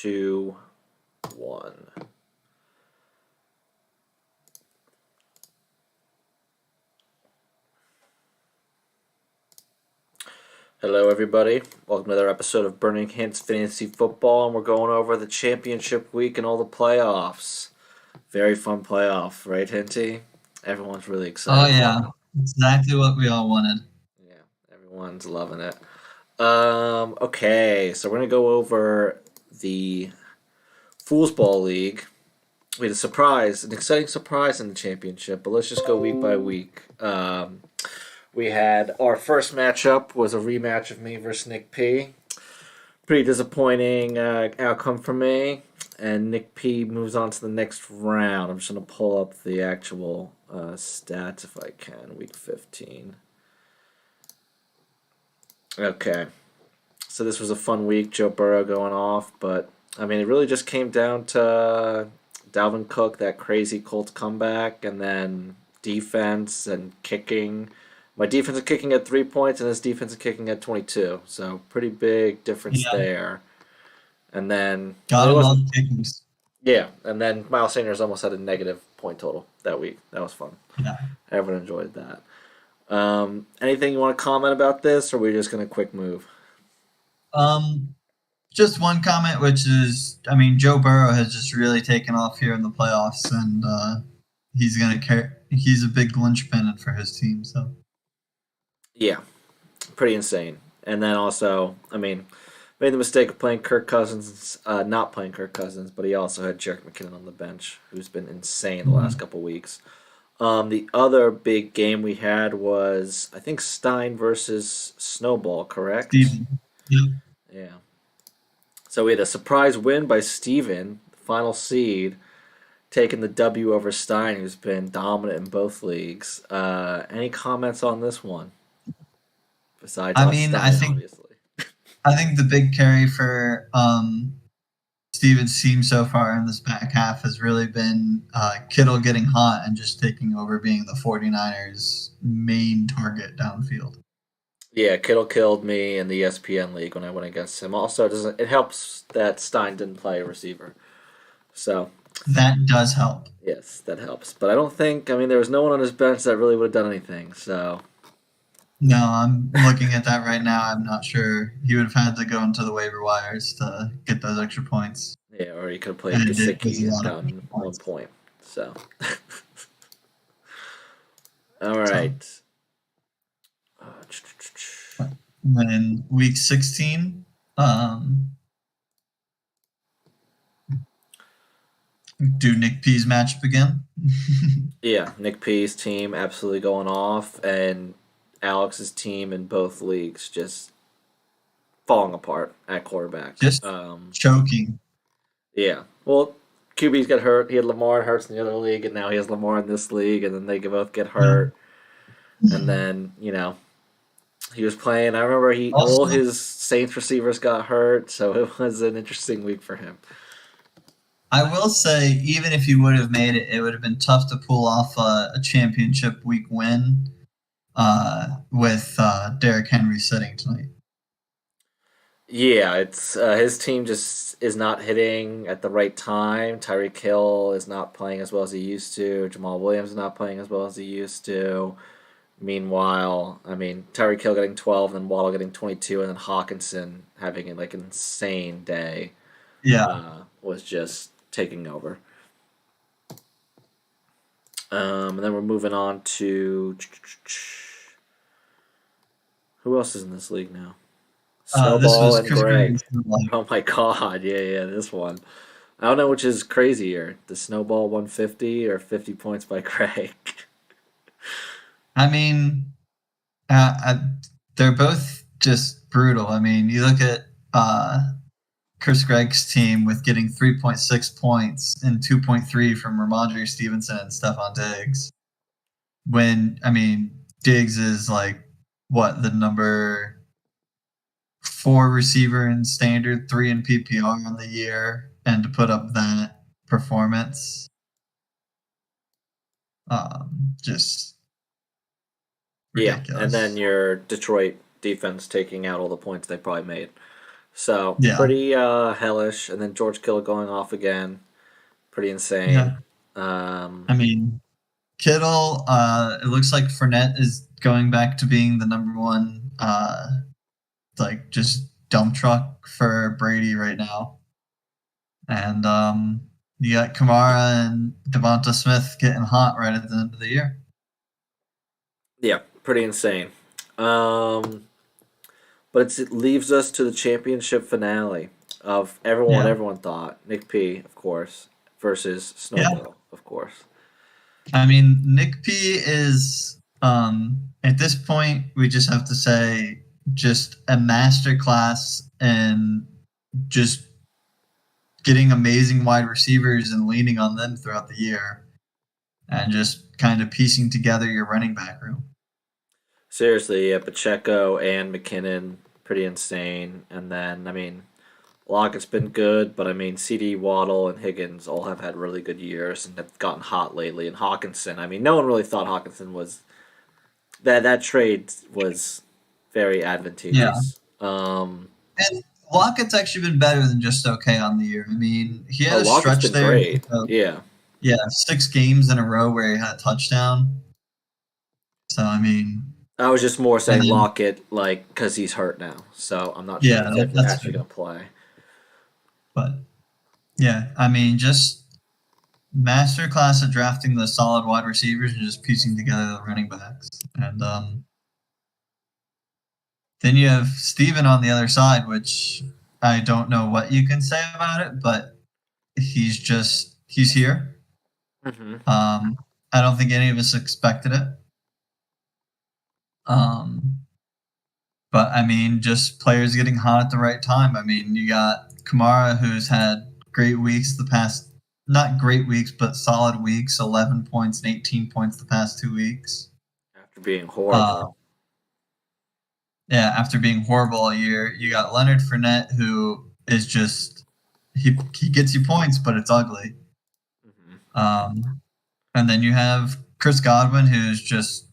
2, 1. Hello, everybody. Welcome to another episode of Burning Hints Fantasy Football, and we're going over the championship week and all the playoffs. Very fun playoff, right, Hinty? Everyone's really excited. Oh yeah, exactly what we all wanted. Yeah, everyone's loving it. Okay, so we're gonna go over the Foosball League. We had an exciting surprise in the championship, but let's just go week by week. We had our first matchup was a rematch of me versus Nick P. Pretty disappointing outcome for me, and Nick P moves on to the next round. I'm just gonna pull up the actual stats if I can. Week 15. Okay, so this was a fun week. Joe Burrow going off, but I mean, it really just came down to Dalvin Cook, that crazy Colts comeback, and then defense and kicking. My defense is kicking at 3 points, and his defense is kicking at 22. So pretty big difference Yeah, there. And then gotta it love wasn't. Kings. Yeah, and then Miles Sanders almost had a negative point total that week. That was fun. Yeah. Everyone enjoyed that. Anything you want to comment about this, or are we just gonna quick move? Um, just one comment, which is, I mean, Joe Burrow has just really taken off here in the playoffs, and he's gonna care. He's a big linchpin for his team. So Yeah, pretty insane. And then also, I mean, made the mistake of playing Kirk Cousins, not playing Kirk Cousins, but he also had Jerick McKinnon on the bench, who's been insane the last couple weeks. The other big game we had was, I think, Stein versus Snowball, correct? Steven. Yeah. Yeah. So we had a surprise win by Steven, final seed, taking the W over Stein, who's been dominant in both leagues. Any comments on this one? Besides I on mean, Stein, obviously. I think the big carry for Steven's team so far in this back half has really been Kittle getting hot and just taking over, being the 49ers' main target downfield. Yeah, Kittle killed me in the ESPN league when I went against him. Also, it helps that Stein didn't play a receiver. So, That does help. yes, that helps. But I don't think, I mean, there was no one on his bench that really would have done anything. So, No, I'm looking at that right now. I'm not sure. He would have had to go into the waiver wires to get those extra points. yeah, or he could have played And it was a Gasicki and lot of extra gotten one points. point. So, all So right. then week 16, do Nick P's matchup again. Yeah, Nick P's team absolutely going off, and Alex's team in both leagues just falling apart at quarterback. Just choking. Yeah. Well, QB's got hurt. He had Lamar and Hurts in the other league, and now he has Lamar in this league, and then they both get Yeah. hurt. And then, he was playing. I remember all Also, his Saints receivers got hurt, so it was an interesting week for him. I will say, even if you would have made it, it would have been tough to pull off a championship week win with Derrick Henry sitting tonight. Yeah, it's his team just is not hitting at the right time. Tyreek Hill is not playing as well as he used to. Jamal Williams is not playing as well as he used to. Meanwhile, I mean, Tyreek Hill getting 12, and then Waddle getting 22, and then Hawkinson having an insane day Yeah. was just taking over. And then we're moving on to who else is in this league now? This Snowball was and Chris Gregory. Greg. Oh my God! Yeah, this one. I don't know which is crazier, the Snowball 150 or 50 points by Craig. I mean, they're both just brutal. I mean, you look at Chris Gregg's team with getting 3.6 points and 2.3 from Ramondre Stevenson and Stephon Diggs. When, I mean, Diggs is like, what, the number 4 receiver in standard, 3 in PPR on the year, and to put up that performance, just Yeah, and ridiculous. then your Detroit defense taking out all the points they probably made. So Yeah. pretty hellish. And then George Kittle going off again, pretty insane. Yeah. I mean, Kittle, it looks like Fournette is going back to being the number one, like just dump truck for Brady right now. And you got Kamara and Devonta Smith getting hot right at the end of the year. Yeah, pretty insane. Um, but it leaves us to the championship finale of everyone. What Yeah. everyone thought Nick P, of course, versus Yeah. Snowball, of course. I mean, Nick P is, at this point, we just have to say, just a masterclass in just getting amazing wide receivers and leaning on them throughout the year and just kind of piecing together your running back room. Seriously, yeah, Pacheco and McKinnon, pretty insane. And then, I mean, Lockett's been good, but I mean, CD, Waddle, and Higgins all have had really good years and have gotten hot lately. And Hawkinson, I mean, no one really thought Hawkinson was that trade was very Yeah. advantageous. And Lockett's actually been better than just okay on the year. I mean, he had a Lockett's stretch been there. great. Yeah. Yeah, 6 games in a row where he had a touchdown. So, I mean, I was just more and saying then, Lockett, like, because he's hurt now. So I'm not sure yeah, if he's that's actually fair. going to play. But yeah, I mean, just masterclass at drafting the solid wide receivers and just piecing together the running backs. And then you have Steven on the other side, which I don't know what you can say about it, but he's here. Hmm. I don't think any of us expected it. Um, but I mean, just players getting hot at the right time. I mean, you got Kamara, who's had great weeks the past, not great weeks, but solid weeks, 11 points and 18 points the past 2 weeks. After being Uh, horrible. yeah, after being horrible all year, you got Leonard Fournette, who is just, he gets you points, but it's ugly. Hmm. And then you have Chris Godwin, who's just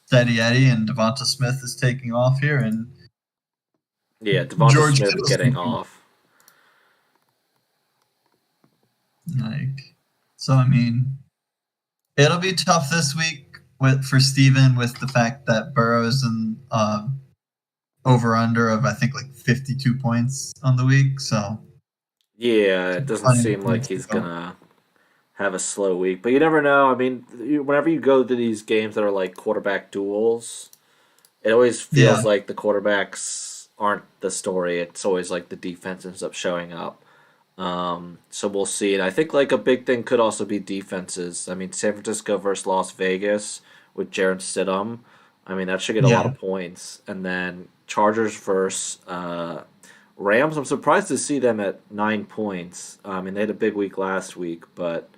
steady Eddie, and Devonta Smith is taking off here, and Yeah, Devonta George Smith Kittle's getting taking off. like. So I mean, it'll be tough this week for Steven with the fact that Burrow's and over under of I think like 52 points on the week. So Yeah, it doesn't plenty of seem like points to he's go. gonna have a slow week, but you never know. I mean, whenever you go to these games that are like quarterback duels, it always Yeah, feels like the quarterbacks aren't the story. It's always like the defense ends up showing up. So we'll see. And I think like a big thing could also be defenses. I mean, San Francisco versus Las Vegas with Jared Stidham. I mean, that should get a lot yeah. of points. And then Chargers versus Rams. I'm surprised to see them at 9 points. I mean, they had a big week last week, but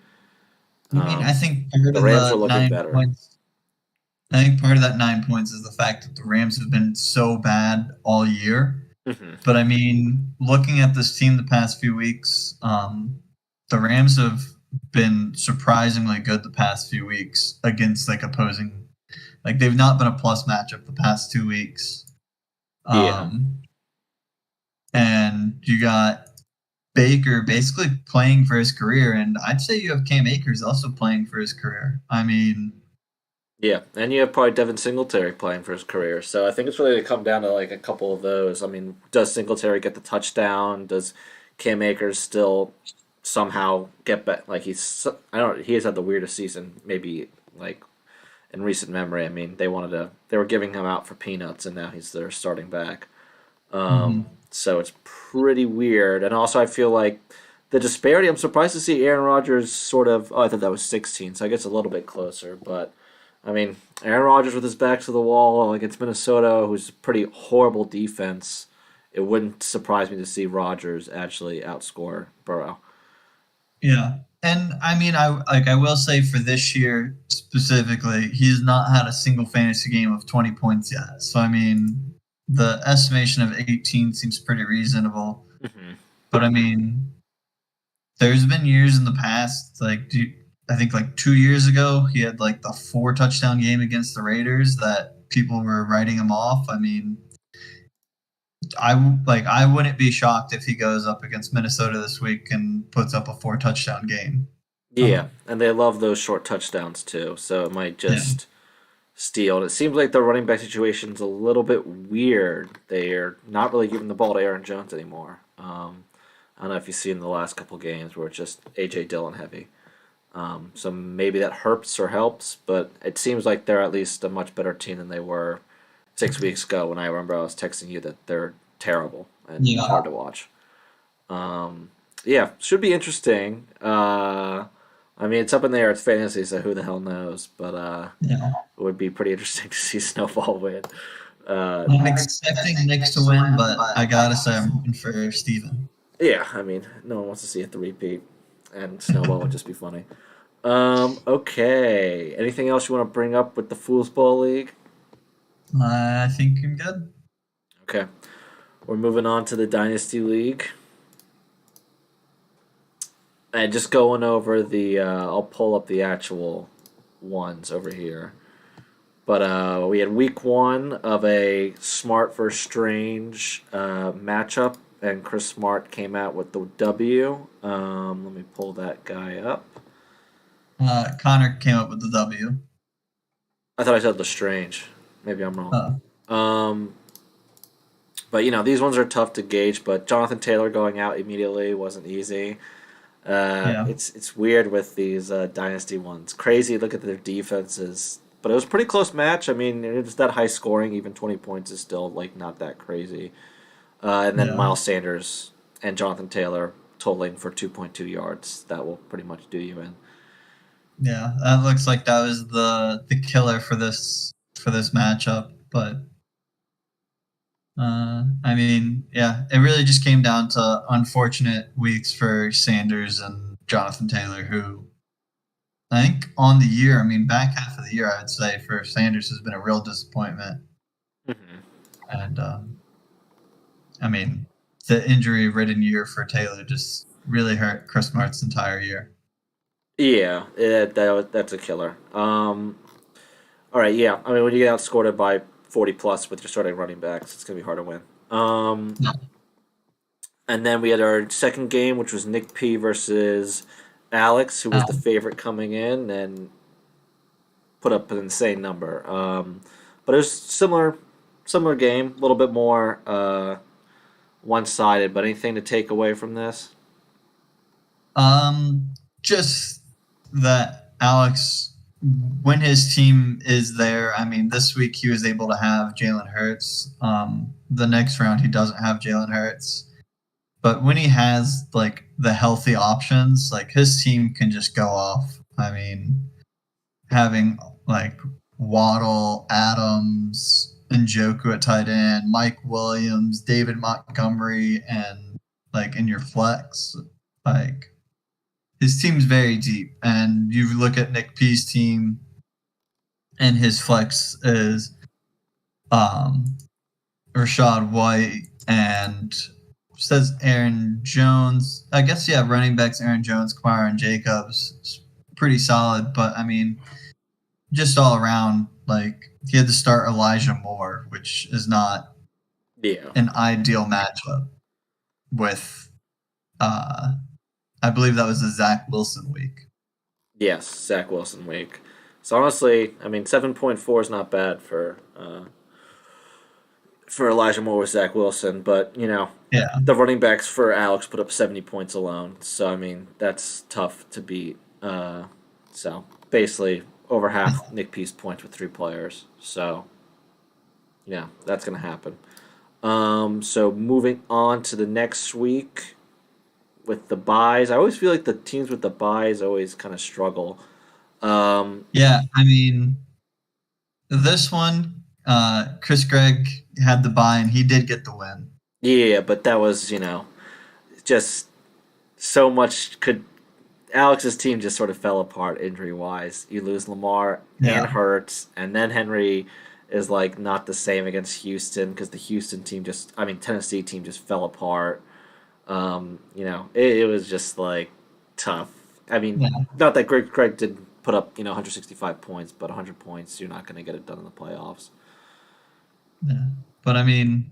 I mean, I think part the of Rams are the looking nine better. points. I think part of that 9 points is the fact that the Rams have been so bad all year. Hmm. But I mean, looking at this team the past few weeks, the Rams have been surprisingly good the past few weeks against like opposing. Like they've not been a plus matchup the past 2 weeks. Yeah. And you got Baker basically playing for his career, and I'd say you have Cam Akers also playing for his career. I mean, Yeah, and you have probably Devin Singletary playing for his career. So I think it's really going to come down to like a couple of those. I mean, does Singletary get the touchdown? Does Cam Akers still somehow get back? Like I don't. He has had the weirdest season, maybe like in recent memory. I mean, they were giving him out for peanuts, and now he's their starting back. mhm. So it's pretty weird. And also, I feel like the disparity. I'm surprised to see Aaron Rodgers sort of. Oh, I thought that was 16, so I guess a little bit closer, but. I mean, Aaron Rodgers with his back to the wall against Minnesota, who's a pretty horrible defense. It wouldn't surprise me to see Rodgers actually outscore Burrow. Yeah. And I mean, I will say for this year specifically, he's not had a single fantasy game of 20 points yet. So I mean, the estimation of 18 seems pretty reasonable. Hmm. But I mean, there's been years in the past, like I think like 2 years ago, he had like the 4 touchdown game against the Raiders that people were writing him off. I mean, I wouldn't be shocked if he goes up against Minnesota this week and puts up a 4 touchdown game. Yeah, and they love those short touchdowns too, so it might Yeah, just steal. And it seems like the running back situation's a little bit weird. They're not really giving the ball to Aaron Jones anymore. I don't know if you've seen the last couple games where it's just AJ Dillon heavy. So maybe that hurts or helps, but it seems like they're at least a much better team than they were 6 weeks ago when I remember I was texting you that they're terrible and yeah, hard to watch. Um, yeah, should be interesting. I mean, it's up in the air. It's fantasy, so who the hell knows? But yeah. it would be pretty interesting to see Snowball win. Uh, I'm expecting Knicks to win, but I gotta say I'm rooting for Steven. yeah, I mean, no one wants to see it to repeat, and Snowball would just be funny. Okay. Anything else you want to bring up with the Foosball League? I think I'm good. Okay. We're moving on to the Dynasty League. And just going over I'll pull up the actual ones over here. But we had week one of a Smart versus Strange matchup, and Chris Smart came out with the W. Let me pull that guy up. Connor came up with the W. I thought I said Lestrange. Maybe I'm wrong. Uh, Um, but these ones are tough to gauge. But Jonathan Taylor going out immediately wasn't easy. yeah, It's weird with these dynasty ones. Crazy. Look at their defenses. But it was a pretty close match. I mean, it's that high scoring. Even 20 points is still like not that crazy. And then yeah, Miles Sanders and Jonathan Taylor totaling for 2.2 yards. That will pretty much do you in. yeah. That looks like that was the killer for this matchup. But I mean, yeah, it really just came down to unfortunate weeks for Sanders and Jonathan Taylor, who I think on the year, I mean, back half of the year, I would say for Sanders has been a real disappointment. Hmm. And I mean, the injury-ridden year for Taylor just really hurt Chris Smart's entire year. Yeah, that's a killer. All right, yeah. I mean, when you get outscored by 40 plus with your starting running backs, it's gonna be hard to win. Yeah. And then we had our second game, which was Nick P versus Alex, who was the favorite coming in and put up an insane number. But it was similar game, a little bit more one sided. But anything to take away from this? Just that Alex, when his team is there, I mean, this week he was able to have Jalen Hurts. The next round he doesn't have Jalen Hurts. But when he has like the healthy options, like his team can just go off. I mean, having like Waddle, Adams, Njoku at tight end, Mike Williams, David Montgomery, and like in your flex, like his team's very deep. And you look at Nick P's team, and his flex is um, Rashad White and says Aaron Jones. I guess yeah, running backs Aaron Jones, Kamara, and Jacobs. It's pretty solid, but I mean, just all around, like he had to start Elijah Moore, which is not Yeah. an ideal matchup with. Uh, I believe that was the Zach Wilson week. Yes, Zach Wilson week. So honestly, I mean, 7.4 is not bad for Elijah Moore with Zach Wilson, but Yeah, the running backs for Alex put up 70 points alone. So I mean, that's tough to beat. So basically, over half Nick P's points with 3 players. So yeah, that's gonna happen. So moving on to the next week with the buys, I always feel like the teams with the buys always kind of struggle. Um, yeah. I mean, this one, Chris Gregg had the buy, and he did get the win. yeah, but that was just so much could Alex's team just sort of fell apart injury wise. You lose Lamar and Yeah, Hurts, and then Henry is like not the same against Houston because the Houston team Tennessee team just fell apart. It was just like tough. I mean, yeah, not that Greg didn't put up 165 points, but 100 points you're not going to get it done in the playoffs. yeah. But I mean,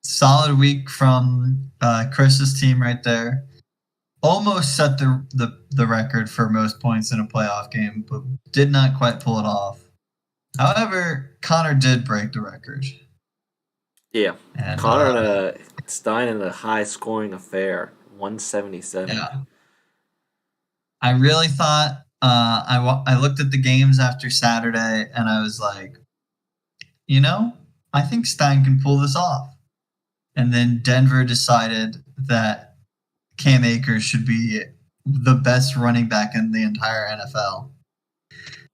solid week from Chris's team right there. Almost set the record for most points in a playoff game, but did not quite pull it off. However, Connor did break the record. Yeah. And Connor and Stein in a high scoring affair, 177. yeah, I really thought I looked at the games after Saturday and I was like, I think Stein can pull this off. And then Denver decided that Cam Akers should be the best running back in the entire NFL.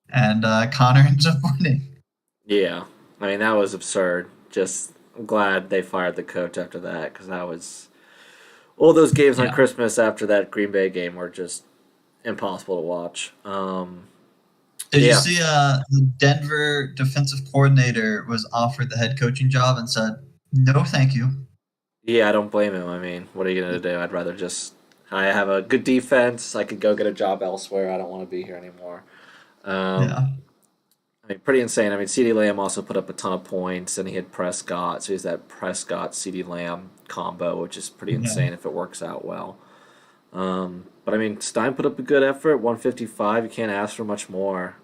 And Connor ends up winning. Yeah. I mean, that was absurd. I'm glad they fired the coach after that because that was. All those games on Christmas after that Green Bay game were just impossible to watch. Did you see the Denver defensive coordinator was offered the head coaching job and said, no, thank you. Yeah, I don't blame him. I mean, what are you going to do? I'd rather I have a good defense. I could go get a job elsewhere. I don't want to be here anymore. I mean, pretty insane. I mean, CeeDee Lamb also put up a ton of points, and he had Prescott. So he's that Prescott-CeeDee Lamb combo, which is pretty insane if it works out well. But, I mean, Stein put up a good effort, 155. You can't ask for much more.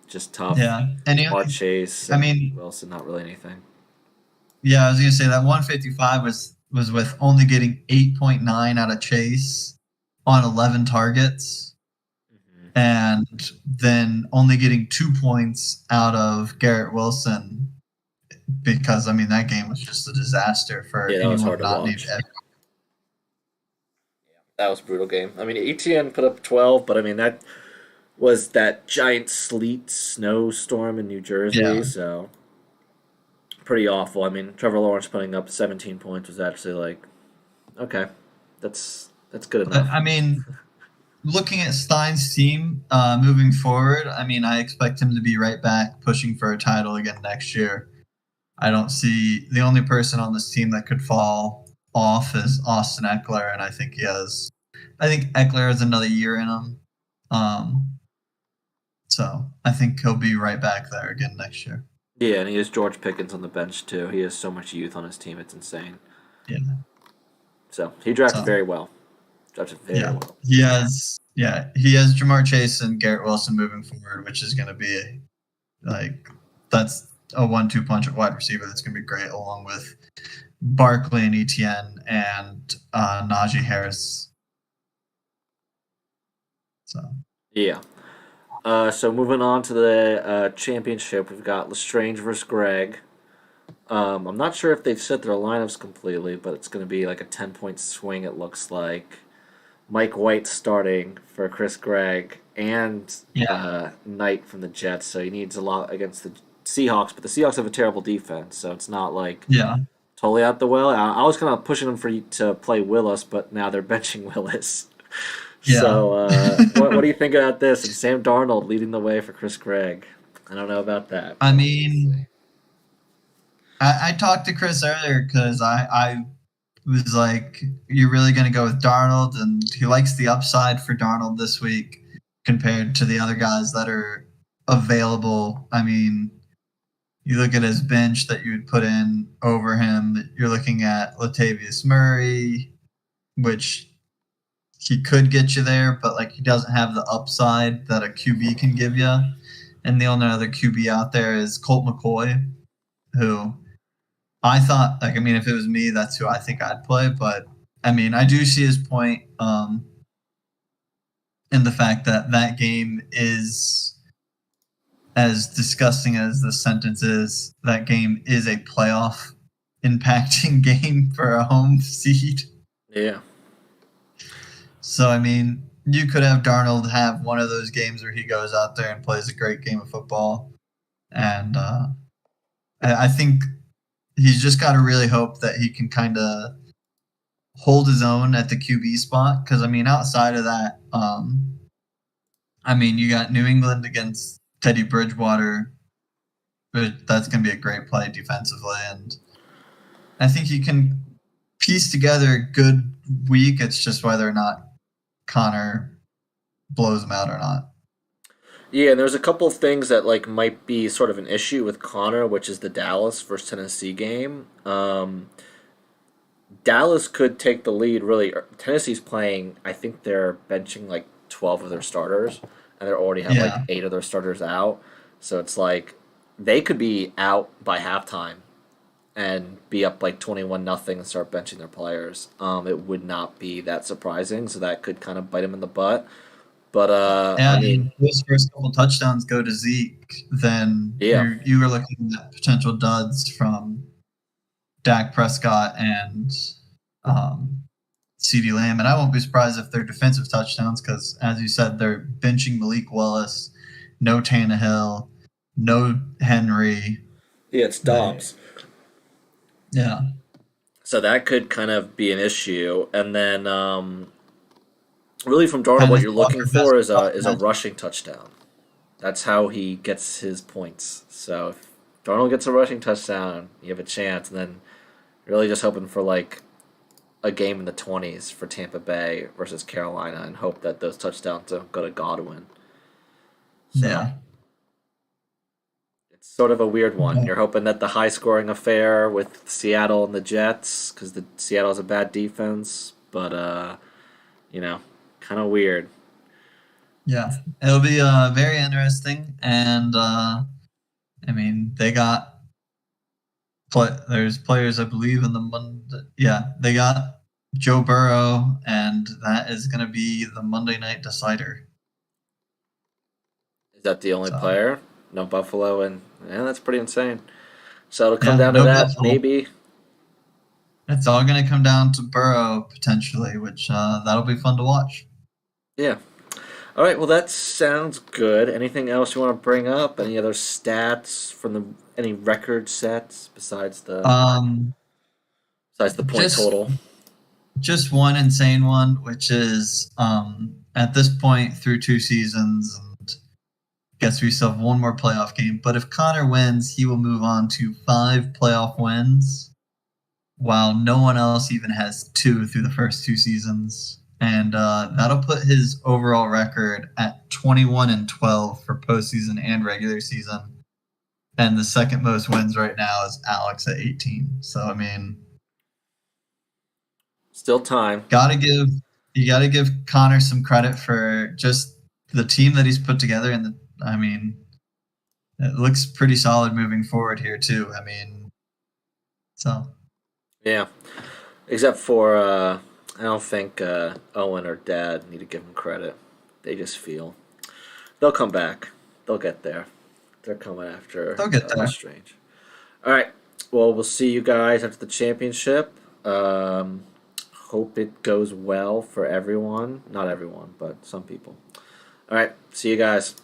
Just tough. Yeah. And Jamar Chase. Wilson, not really anything. Yeah, I was going to say that 155 was with only getting 8.9 out of Chase on 11 targets. And then only getting 2 points out of Garrett Wilson because, that game was just a disaster for anyone not named Ed. That was a brutal game. I mean, ETN put up 12, but, that was that giant sleet snowstorm in New Jersey, so pretty awful. I mean, Trevor Lawrence putting up 17 points was actually like, okay, that's good enough. Looking at Stein's team moving forward, I expect him to be right back pushing for a title again next year. I don't see the only person on this team that could fall off is Austin Eckler, and I think Eckler has another year in him. So I think he'll be right back there again next year. Yeah, and he has George Pickens on the bench too. He has so much youth on his team; it's insane. Yeah. So he drafted very well. He has Jamar Chase and Garrett Wilson moving forward, which is going to be that's a 1-2 punch at wide receiver. That's going to be great, along with Barkley and ETN and Najee Harris. So so moving on to the championship, we've got Lestrange versus Greg. I'm not sure if they've set their lineups completely, but it's going to be like a 10-point swing. It looks like. Mike White starting for Chris Gregg and Knight from the Jets, so he needs a lot against the Seahawks, but the Seahawks have a terrible defense, so it's not like totally out the well. I was kind of pushing them to play Willis, but now they're benching Willis. Yeah. So what do you think about this? And Sam Darnold leading the way for Chris Gregg. I don't know about that. I talked to Chris earlier because I was like, you're really going to go with Darnold? And he likes the upside for Darnold this week compared to the other guys that are available. You look at his bench that you would put in over him. You're looking at Latavius Murray, which he could get you there, but he doesn't have the upside that a QB can give you. And the only other QB out there is Colt McCoy, who I thought, if it was me, that's who I think I'd play. But, I do see his point in the fact that game is, as disgusting as the sentence is, that game is a playoff impacting game for a home seed. Yeah. So, you could have Darnold have one of those games where he goes out there and plays a great game of football. And I think he's just got to really hope that he can kind of hold his own at the QB spot. Because, outside of that, you got New England against Teddy Bridgewater. But that's going to be a great play defensively. And I think he can piece together a good week. It's just whether or not Connor blows him out or not. Yeah, and there's a couple of things that might be sort of an issue with Connor, which is the Dallas versus Tennessee game. Dallas could take the lead. Really, Tennessee's playing. I think they're benching like 12 of their starters, and they already have like Yeah, 8 of their starters out. So it's like they could be out by halftime and be up like 21-0 and start benching their players. It would not be that surprising. So that could kind of bite them in the butt. But I and mean, if those first couple touchdowns go to Zeke, then yeah, you were looking at potential duds from Dak Prescott and um, CeeDee Lamb, and I won't be surprised if they're defensive touchdowns because, as you said, they're benching Malik Willis, no Tannehill, no Henry. yeah, it's They, Dobbs. yeah, So that could kind of be an issue. And then really from Darnold, what Kenneth you're looking Walker best for is off a match. rushing touchdown. That's how he gets his points. So if Darnold gets a rushing touchdown, you have a chance. And then you're really just hoping for like a game in the 20s for Tampa Bay versus Carolina, and hope that those touchdowns don't go to Godwin. So Yeah. it's sort of a weird one. Yeah. You're hoping that the high scoring affair with Seattle and the Jets, because the Seattle has a bad defense, but you know, kind of weird. Yeah. It'll be very interesting, and I mean they got there's players I believe in the Monday. Yeah, they got Joe Burrow, and that is going to be the Monday night decider. Is that the only So player? No Buffalo, and yeah, that's pretty insane. So it'll come yeah, down to no that, Buffalo. maybe. It's all going to come down to Burrow potentially, which that'll be fun to watch. Yeah. All right. Well, that sounds good. Anything else you want to bring up? Any other stats from the any record sets Um, besides the point just total? just one insane one, which is at this point through 2 seasons, and guess we still have one more playoff game. But if Connor wins, he will move on to 5 playoff wins, while no one else even has two through the first 2 seasons. And that'll put his overall record at 21-12 for postseason and regular season. And the second most wins right now is Alex at 18. So I mean, Still time. gotta give you gotta give Connor some credit for just the team that he's put together, and I mean, it looks pretty solid moving forward here too. I mean, so Yeah. Except for I don't think Owen or Dad need to give him credit. They just feel they'll come back. They'll get there. They're coming after they'll get there. Strange. All right. Well, we'll see you guys after the championship. Um, Hope it goes well for everyone. Not everyone, but some people. All right. See you guys.